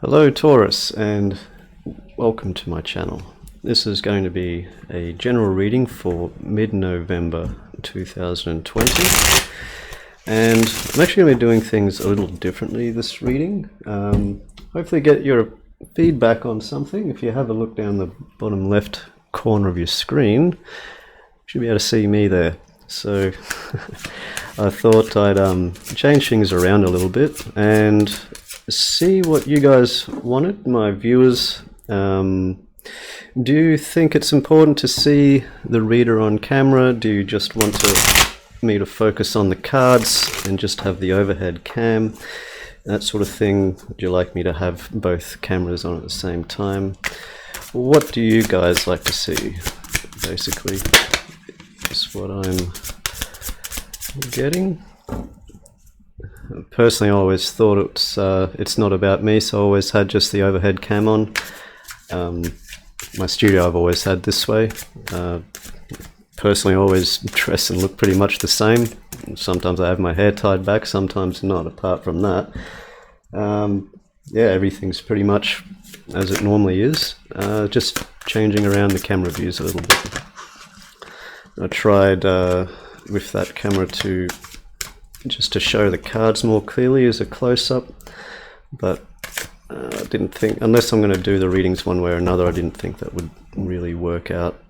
Hello Taurus, and welcome to my channel. This is going to be a general reading for mid-November 2020, and I'm actually going to be doing things a little differently this reading. Hopefully get your feedback on something. If you have a look down the bottom left corner of your screen, you should be able to see me there. So I thought I'd change things around a little bit and see what you guys wanted, my viewers. Do you think it's important to see the reader on camera? Do you just want me to focus on the cards and just have the overhead cam? That sort of thing. Would you like me to have both cameras on at the same time? What do you guys like to see? Basically, that's what I'm getting. Personally, I always thought it's not about me, so I always had just the overhead cam on. My studio I've always had this way. Personally, I always dress and look pretty much the same. Sometimes I have my hair tied back, sometimes not. Apart from that, yeah, everything's pretty much as it normally is. Just changing around the camera views a little bit. I tried with that camera to show the cards more clearly as a close-up, but I didn't think, unless I'm going to do the readings one way or another, I didn't think that would really work out.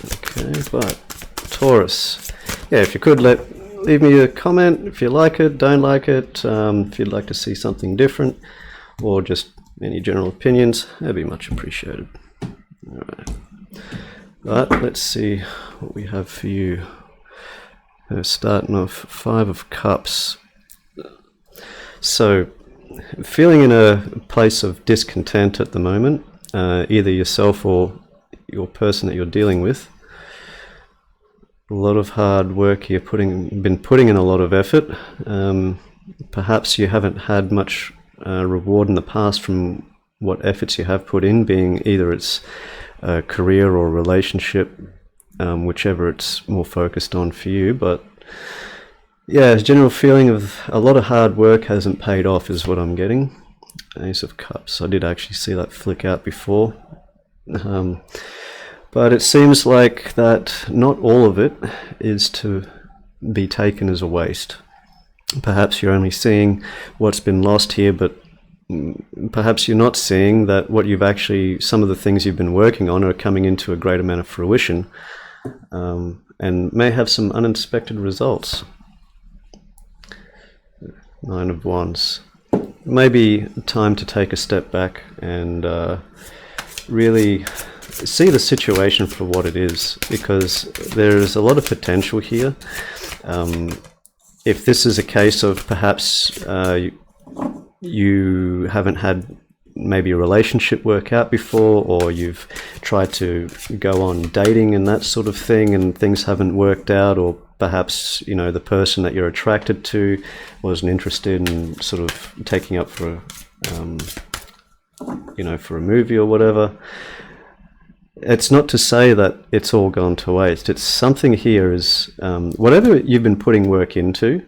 Okay, but Taurus, yeah, if you could leave me a comment if you like it, don't like it, if you'd like to see something different, or just any general opinions, that'd be much appreciated. Alright, but let's see what we have for you. Starting off, Five of Cups. So, feeling in a place of discontent at the moment, either yourself or your person that you're dealing with. A lot of hard work you've been putting in, a lot of effort. Perhaps you haven't had much reward in the past from what efforts you have put in, being either it's a career or relationship, whichever it's more focused on for you. But yeah, a general feeling of a lot of hard work hasn't paid off is what I'm getting. Ace of Cups. I did actually see that flick out before. But it seems like that not all of it is to be taken as a waste. Perhaps you're only seeing what's been lost here, but perhaps you're not seeing that what you've actually, some of the things you've been working on are coming into a great amount of fruition, and may have some unexpected results. Nine of Wands. Maybe time to take a step back and really see the situation for what it is, because there's a lot of potential here. If this is a case of perhaps you haven't had maybe a relationship work out before, or you've tried to go on dating and that sort of thing and things haven't worked out, or perhaps, you know, the person that you're attracted to wasn't interested in sort of taking up for you know, for a movie or whatever. It's not to say that it's all gone to waste. It's something here is whatever you've been putting work into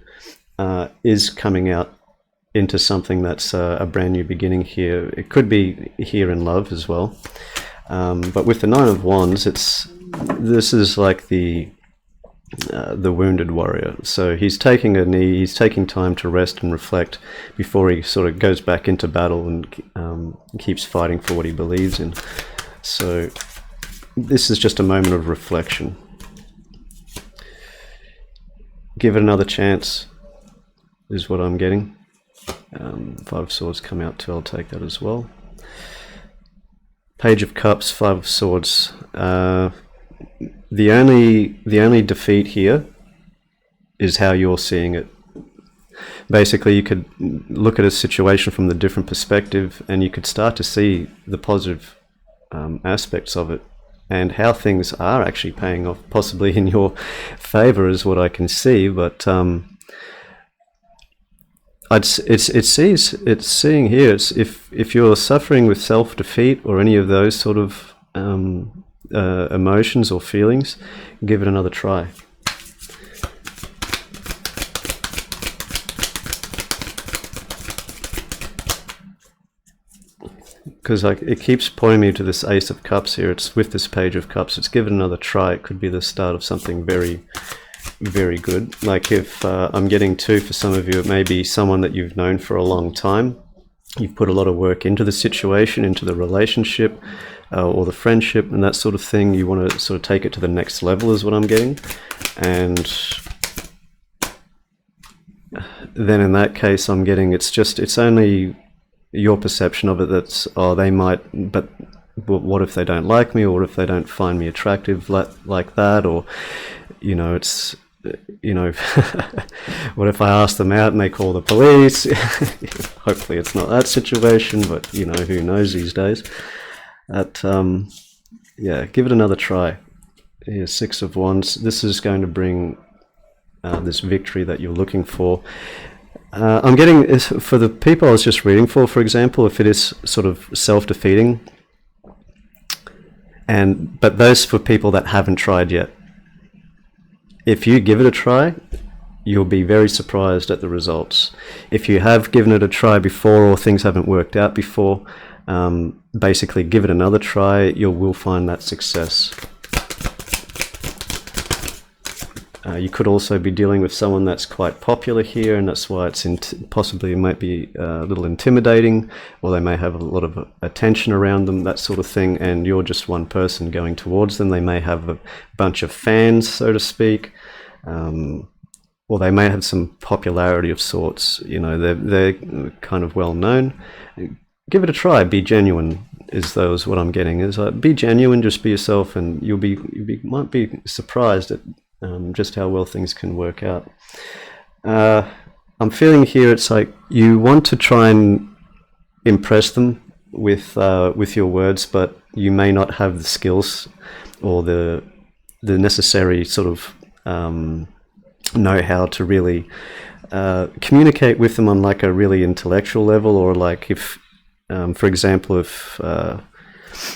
is coming out into something that's a brand new beginning here. It could be here in love as well, but with the Nine of Wands, this is like the wounded warrior. So he's taking a knee, he's taking time to rest and reflect before he sort of goes back into battle and keeps fighting for what he believes in. So this is just a moment of reflection. Give it another chance is what I'm getting. Five of Swords come out too, I'll take that as well. Page of Cups, Five of Swords. The only defeat here is how you're seeing it. Basically, you could look at a situation from the different perspective and you could start to see the positive aspects of it and how things are actually paying off, possibly in your favor is what I can see. But it's seeing here, if you're suffering with self-defeat or any of those sort of emotions or feelings, give it another try. because it keeps pointing me to this Ace of Cups here. It's with this Page of Cups. It's give it another try. It could be the start of something very, very good. Like if I'm getting 2 for some of you, it may be someone that you've known for a long time. You've put a lot of work into the situation, into the relationship, or the friendship and that sort of thing. You want to sort of take it to the next level is what I'm getting. And then in that case, I'm getting it's only your perception of it that's, oh, they might, but what if they don't like me, or what if they don't find me attractive like that, or, you know, it's, you know, what if I ask them out and they call the police? Hopefully it's not that situation, but, you know, who knows these days. Yeah, give it another try. Here's 6 of Wands. This is going to bring this victory that you're looking for. I'm getting, for the people I was just reading for example, if it is sort of self-defeating, but those for people that haven't tried yet. If you give it a try, you'll be very surprised at the results. If you have given it a try before, or things haven't worked out before, basically give it another try. You will find that success. You could also be dealing with someone that's quite popular here, and that's why it's possibly might be a little intimidating, or they may have a lot of attention around them, that sort of thing, and you're just one person going towards them. They may have a bunch of fans, so to speak, or they may have some popularity of sorts. You know, they're kind of well known. Give it a try. Be genuine. What I'm getting is be genuine. Just be yourself, and might be surprised at just how well things can work out. I'm feeling here it's like you want to try and impress them with your words, but you may not have the skills or the necessary sort of know-how to really communicate with them on like a really intellectual level, or like if, for example, if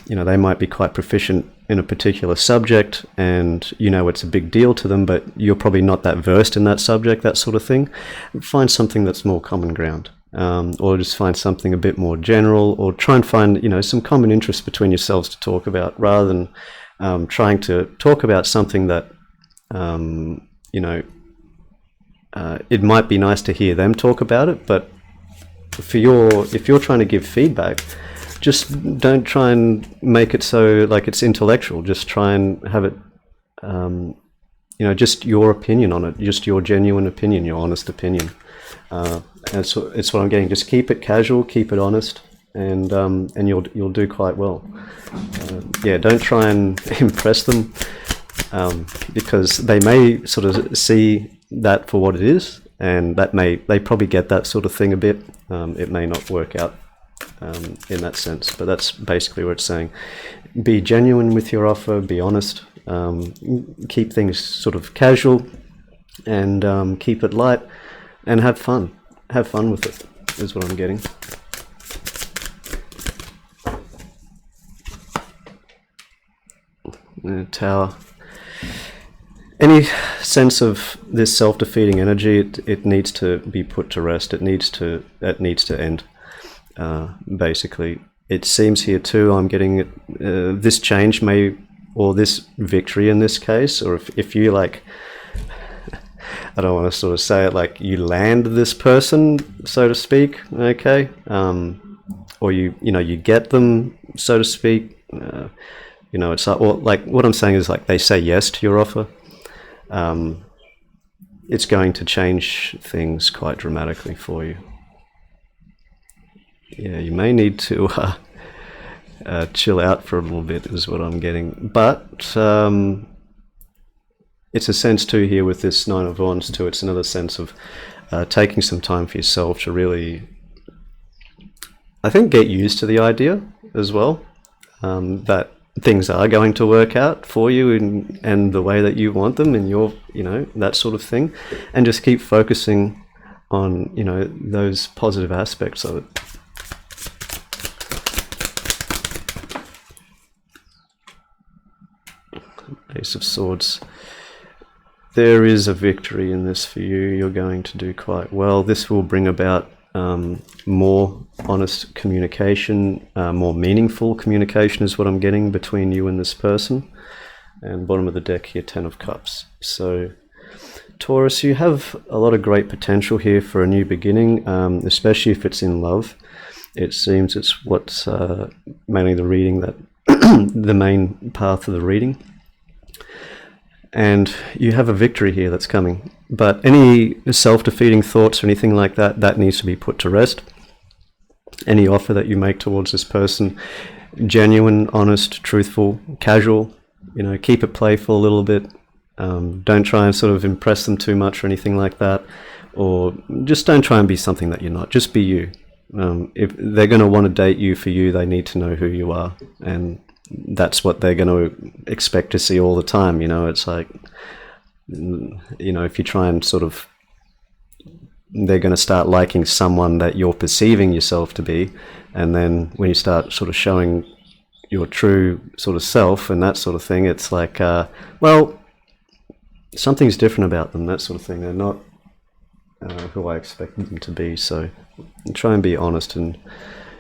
you know, they might be quite proficient in a particular subject, and you know it's a big deal to them, but you're probably not that versed in that subject, that sort of thing. Find something that's more common ground, or just find something a bit more general, or try and find, you know, some common interests between yourselves to talk about, rather than trying to talk about something that, you know, it might be nice to hear them talk about it, but if you're trying to give feedback, just don't try and make it so like it's intellectual. Just try and have it, you know, just your opinion on it, just your genuine opinion, your honest opinion. And so it's what I'm getting. Just keep it casual, keep it honest, and you'll do quite well. Yeah, don't try and impress them, because they may sort of see that for what it is, and they probably get that sort of thing a bit. It may not work out in that sense, but that's basically what it's saying. Be genuine with your offer, be honest, keep things sort of casual, and keep it light, and have fun with it, is what I'm getting. Tower. Any sense of this self-defeating energy, it needs to be put to rest. It needs to end. Basically, it seems here too, I'm getting this change or this victory in this case, or if you like, I don't want to sort of say it, like you land this person, so to speak, okay, or you know you get them, so to speak. You know, it's like what I'm saying is like they say yes to your offer. It's going to change things quite dramatically for you. Yeah, you may need to chill out for a little bit, is what I'm getting. But it's a sense too here with this Nine of Wands too. It's another sense of taking some time for yourself to really, I think, get used to the idea as well, that things are going to work out for you and the way that you want them, and your, you know, that sort of thing, and just keep focusing on, you know, those positive aspects of it. Ace of Swords. There is a victory in this for you. You're going to do quite well. This will bring about more honest communication, more meaningful communication is what I'm getting between you and this person. And bottom of the deck here, 10 of Cups. So Taurus, you have a lot of great potential here for a new beginning, especially if it's in love. It seems it's what's mainly the reading, that the main path of the reading. And you have a victory here that's coming. But any self-defeating thoughts or anything like that, that needs to be put to rest. Any offer that you make towards this person, genuine, honest, truthful, casual, you know, keep it playful a little bit. Don't try and sort of impress them too much or anything like that. Or just don't try and be something that you're not. Just be you. If they're going to want to date you for you, they need to know who you are. And that's what they're going to expect to see all the time. You know, it's like, you know, if you try and sort of, they're going to start liking someone that you're perceiving yourself to be. And then when you start sort of showing your true sort of self and that sort of thing, it's like, well, something's different about them, that sort of thing. They're not who I expected them to be. So try and be honest in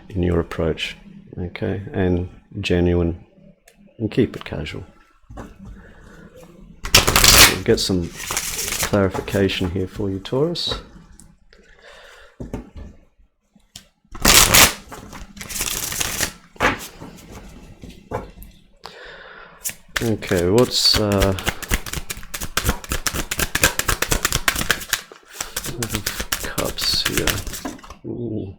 your approach, okay, and genuine, and keep it casual. We'll get some clarification here for you, Taurus. Okay, what's Cups here? Ooh.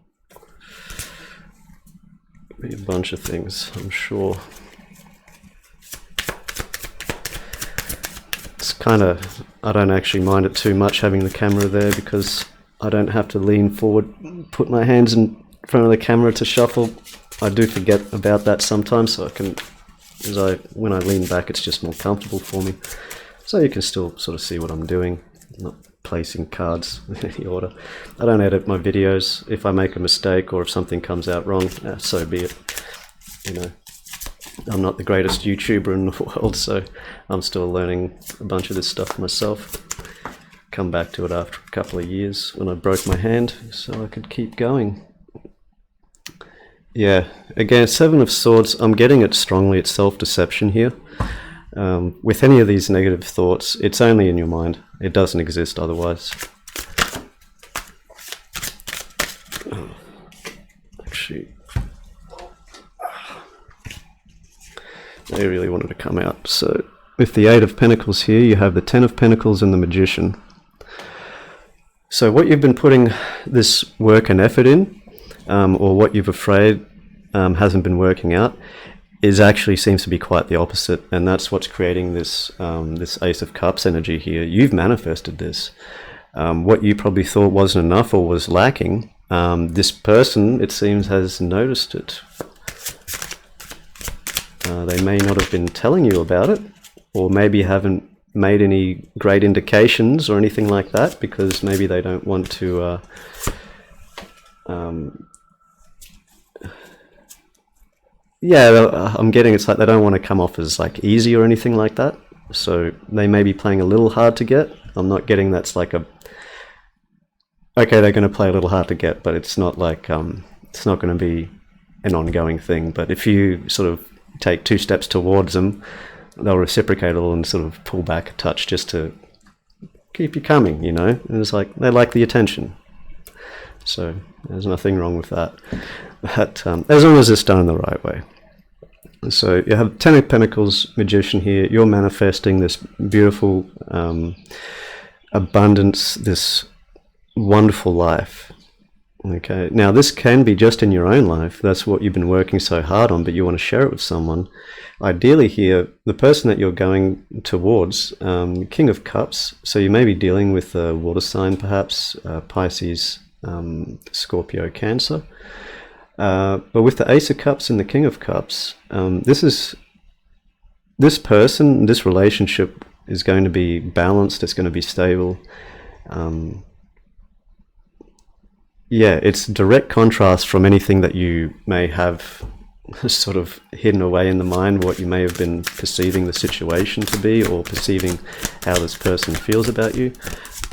Be a bunch of things, I'm sure. It's kind of, I don't actually mind it too much having the camera there, because I don't have to lean forward, put my hands in front of the camera to shuffle. I do forget about that sometimes, so I can, when I lean back, it's just more comfortable for me. So you can still sort of see what I'm doing. I'm not placing cards in any order. I don't edit my videos. If I make a mistake or if something comes out wrong, so be it. You know, I'm not the greatest YouTuber in the world, so I'm still learning a bunch of this stuff myself. Come back to it after a couple of years when I broke my hand, so I could keep going. Yeah, again, Seven of Swords, I'm getting it strongly, it's self-deception here. With any of these negative thoughts, it's only in your mind. It doesn't exist otherwise. Actually, they really wanted to come out. So with the Eight of Pentacles here, you have the Ten of Pentacles and the Magician. So what you've been putting this work and effort in, or what you've afraid hasn't been working out, is actually seems to be quite the opposite, and that's what's creating this this Ace of Cups energy here. You've manifested this. What you probably thought wasn't enough or was lacking, this person, it seems, has noticed it. They may not have been telling you about it, or maybe haven't made any great indications or anything like that, because maybe they don't want to yeah, I'm getting it's like they don't want to come off as like easy or anything like that. So they may be playing a little hard to get. I'm not getting that's like a, okay, they're going to play a little hard to get, but it's not like, it's not going to be an ongoing thing. But if you sort of take 2 steps towards them, they'll reciprocate a little and sort of pull back a touch just to keep you coming, you know? And it's like, they like the attention. So there's nothing wrong with that. But as long as it's done in the right way. So you have Ten of Pentacles, Magician here. You're manifesting this beautiful abundance, this wonderful life. Okay. Now this can be just in your own life. That's what you've been working so hard on, but you want to share it with someone. Ideally here, the person that you're going towards, King of Cups. So you may be dealing with a water sign, perhaps Pisces, Scorpio, Cancer. But with the Ace of Cups and the King of Cups, this person, this relationship is going to be balanced, it's going to be stable. Yeah, it's direct contrast from anything that you may have sort of hidden away in the mind, what you may have been perceiving the situation to be, or perceiving how this person feels about you.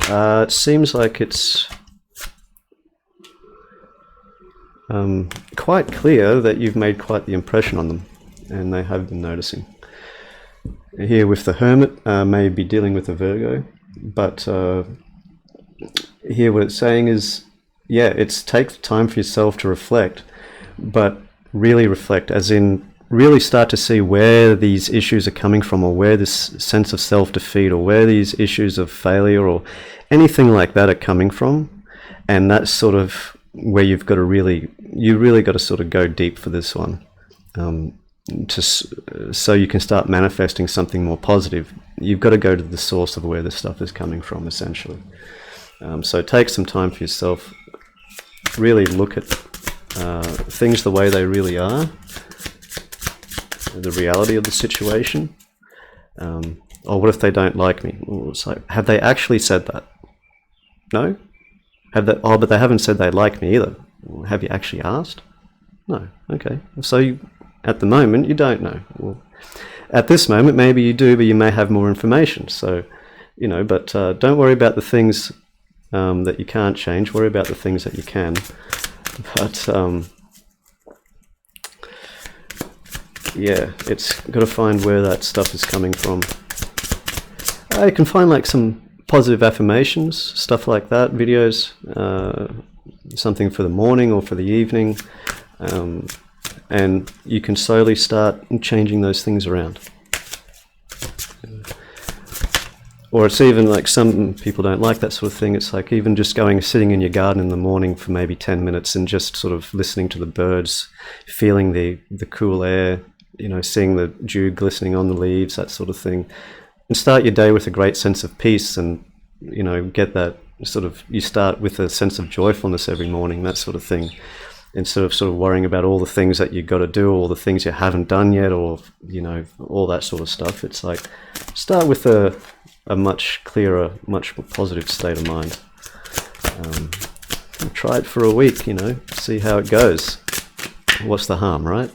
It seems like it's quite clear that you've made quite the impression on them, and they have been noticing. Here with the Hermit, may be dealing with a Virgo, but here what it's saying is, yeah, it's take time for yourself to reflect, but really reflect, as in really start to see where these issues are coming from, or where this sense of self-defeat, or where these issues of failure or anything like that are coming from. And that's sort of where you've got to really got to sort of go deep for this one, so you can start manifesting something more positive. You've got to go to the source of where this stuff is coming from, essentially. So take some time for yourself, really look at things the way they really are, the reality of the situation. Or what if they don't like me? It's like, have they actually said that? No? Have they? Oh, but they haven't said they like me either. Have you actually asked? No. Okay. So at the moment, you don't know. Well, at this moment, maybe you do, but you may have more information. So, but don't worry about the things that you can't change. Worry about the things that you can. But yeah, it's got to find where that stuff is coming from. You can find like some positive affirmations, stuff like that, videos, something for the morning or for the evening, and you can slowly start changing those things around. Or it's even like, some people don't like that sort of thing. It's like even just sitting in your garden in the morning for maybe 10 minutes and just sort of listening to the birds, feeling the cool air, seeing the dew glistening on the leaves, that sort of thing. And start your day with a great sense of peace, and get that you start with a sense of joyfulness every morning, that sort of thing, instead of sort of worrying about all the things that you've got to do, all the things you haven't done yet, or all that sort of stuff. It's like, start with a much clearer, much more positive state of mind. Try it for a week, see how it goes. What's the harm, right?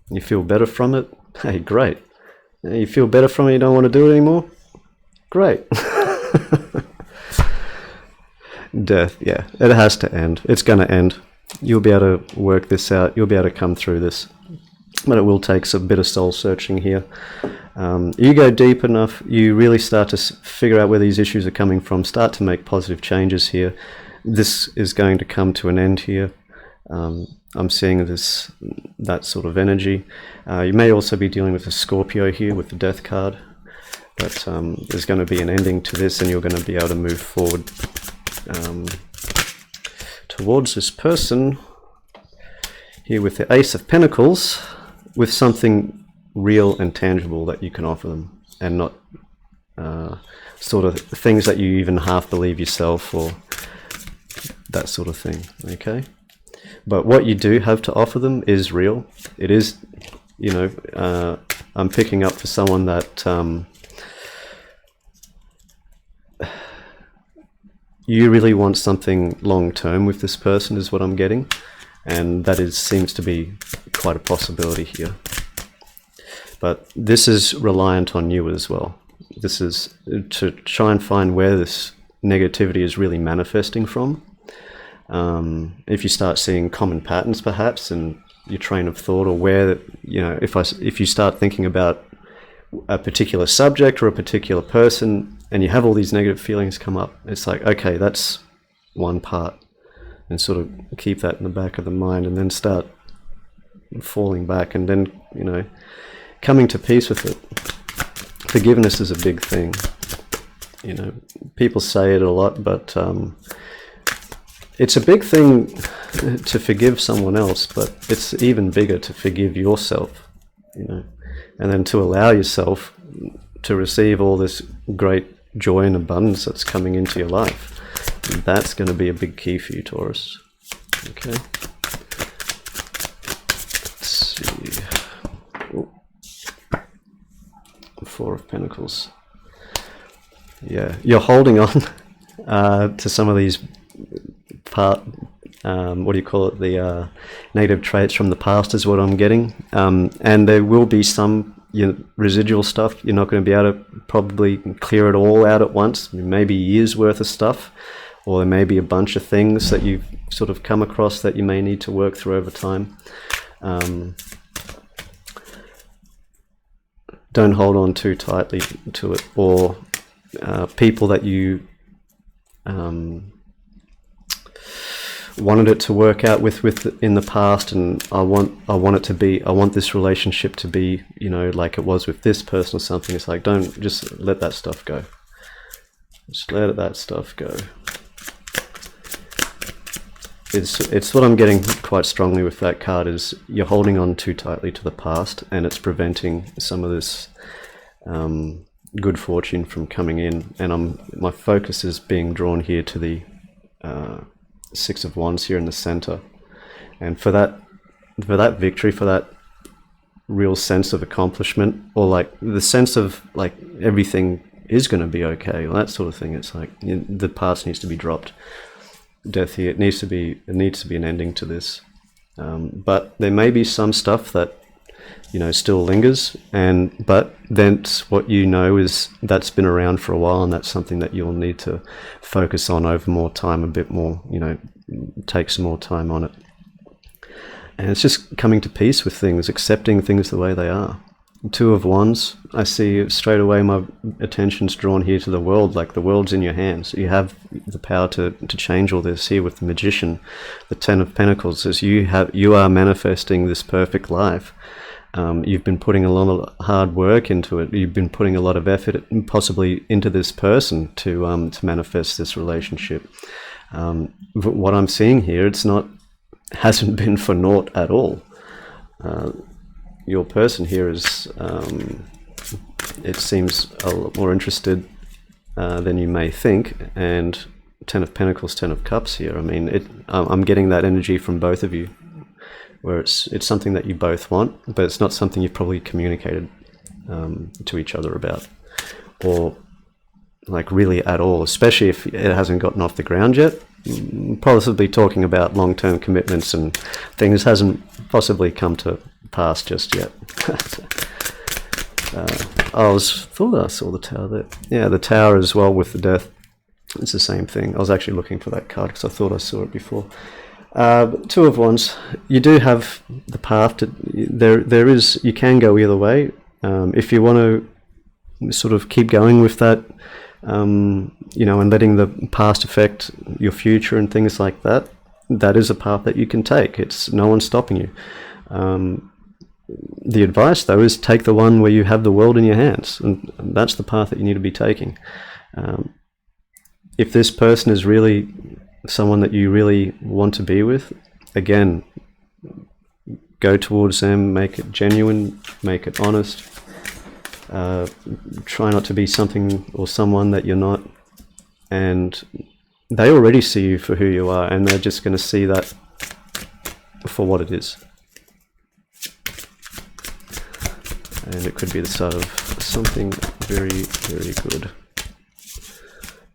You feel better from it? Hey, great. You feel better from it, you don't want to do it anymore? Great. Death, yeah, it has to end. It's going to end. You'll be able to work this out. You'll be able to come through this. But it will take a bit of soul searching here. You go deep enough, you really start to figure out where these issues are coming from, start to make positive changes here. This is going to come to an end here. I'm seeing that sort of energy. You may also be dealing with a Scorpio here with the Death card, but there's going to be an ending to this, and you're going to be able to move forward towards this person here with the Ace of Pentacles, with something real and tangible that you can offer them, and not sort of things that you even half believe yourself, or that sort of thing. Okay? But what you do have to offer them is real. It is, I'm picking up for someone that you really want something long term with this person, is what I'm getting. And that seems to be quite a possibility here. But this is reliant on you as well. This is to try and find where this negativity is really manifesting from. If you start seeing common patterns, perhaps, in your train of thought, or where, if you start thinking about a particular subject or a particular person, and you have all these negative feelings come up, it's like, okay, that's one part, and sort of keep that in the back of the mind, and then start falling back, and then, coming to peace with it. Forgiveness is a big thing. People say it a lot, but it's a big thing to forgive someone else, but it's even bigger to forgive yourself, and then to allow yourself to receive all this great joy and abundance that's coming into your life. And that's going to be a big key for you, Taurus. Okay. Let's see. Ooh. Four of Pentacles. Yeah, you're holding on to some of these the negative traits from the past is what I'm getting, and there will be some residual stuff. You're not going to be able to probably clear it all out at once, maybe years worth of stuff, or there may be a bunch of things that you've sort of come across that you may need to work through over time. Don't hold on too tightly to it, or people that you wanted it to work out with in the past, and I want this relationship to be, you know, like it was with this person or something. It's like, don't, just let that stuff go. Just let that stuff go. It's what I'm getting quite strongly with that card, is you're holding on too tightly to the past, and it's preventing some of this good fortune from coming in. And my focus is being drawn here to the Six of Wands here in the center, and for that victory, for that real sense of accomplishment, or like the sense of like everything is going to be okay, or that sort of thing. It's like, the past needs to be dropped. Death here, it needs to be an ending to this. But there may be some stuff that, you know, still lingers, but then what you know is that's been around for a while, and that's something that you'll need to focus on over more time, a bit more, you know, take some more time on it. And it's just coming to peace with things, accepting things the way they are. Two of Wands, I see straight away my attention's drawn here to the world, like the world's in your hands. You have the power to change all this here with the Magician. The Ten of Pentacles says you are manifesting this perfect life. You've been putting a lot of hard work into it. You've been putting a lot of effort, possibly into this person, to manifest this relationship. What I'm seeing here, hasn't been for naught at all. Your person here is, it seems a lot more interested than you may think. And Ten of Pentacles, Ten of Cups here. I mean, I'm getting that energy from both of you, where it's something that you both want, but it's not something you've probably communicated to each other about, or like really at all, especially if it hasn't gotten off the ground yet. Possibly talking about long-term commitments and things hasn't possibly come to pass just yet. I thought I saw the Tower there. Yeah, the Tower as well with the Death. It's the same thing. I was actually looking for that card because I thought I saw it before. Two of Wands. You do have the path to, there is, you can go either way. If you want to sort of keep going with that, you know, and letting the past affect your future and things like that, that is a path that you can take. It's no one's stopping you. The advice, though, is take the one where you have the world in your hands, and that's the path that you need to be taking. If this person is really someone that you really want to be with, again, go towards them, make it genuine, make it honest. Try not to be something or someone that you're not, and they already see you for who you are, and they're just going to see that for what it is. And it could be the start of something very, very good.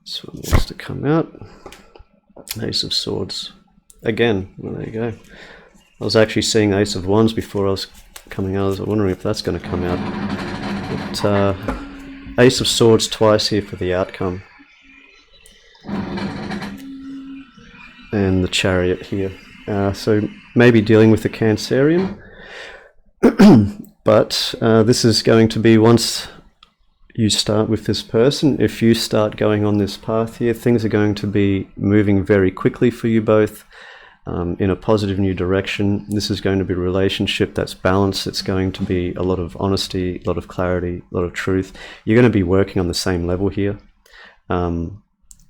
This one wants to come out. Ace of Swords. Again, well, there you go. I was actually seeing Ace of Wands before I was coming out. I was wondering if that's going to come out. But Ace of Swords twice here for the outcome. And the Chariot here. So maybe dealing with the Cancerian. But this is going to be, once you start with this person, if you start going on this path here, things are going to be moving very quickly for you both in a positive new direction. This is going to be a relationship that's balanced. It's going to be a lot of honesty, a lot of clarity, a lot of truth. You're going to be working on the same level here.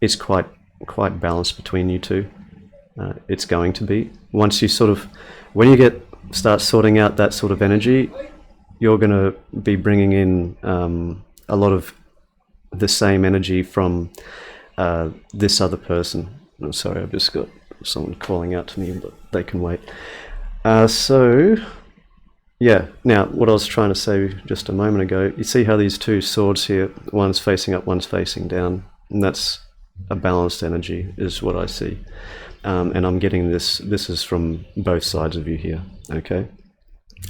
It's quite balanced between you two. It's going to be. Once you sort of, when you start sorting out that sort of energy, you're going to be bringing in a lot of the same energy from this other person. I'm sorry, I've just got someone calling out to me, but they can wait. So, yeah, now what I was trying to say just a moment ago, you see how these two swords here, one's facing up, one's facing down, and that's a balanced energy is what I see. And I'm getting this is from both sides of you here, okay?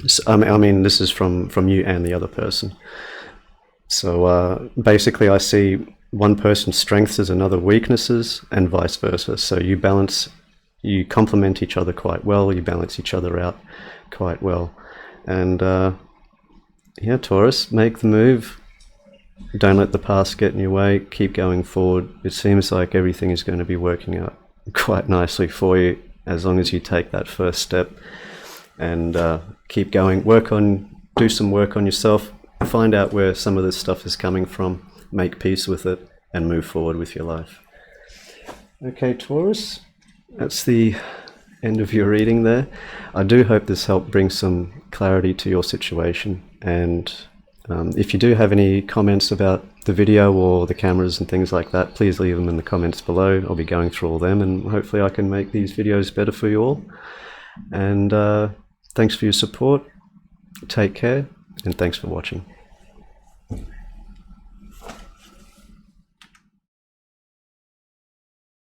So, I mean, this is from you and the other person. So basically I see one person's strengths is another weaknesses, and vice versa. So you complement each other quite well, you balance each other out quite well. And yeah, Taurus, make the move. Don't let the past get in your way. Keep going forward. It seems like everything is going to be working out quite nicely for you as long as you take that first step and keep going. Do some work on yourself. Find out where some of this stuff is coming from. Make peace with it and move forward with your life. Okay, Taurus, that's the end of your reading there. I do hope this helped bring some clarity to your situation. And if you do have any comments about the video or the cameras and things like that, please leave them in the comments below. I'll be going through all them, and hopefully I can make these videos better for you all. And thanks for your support. Take care, and thanks for watching.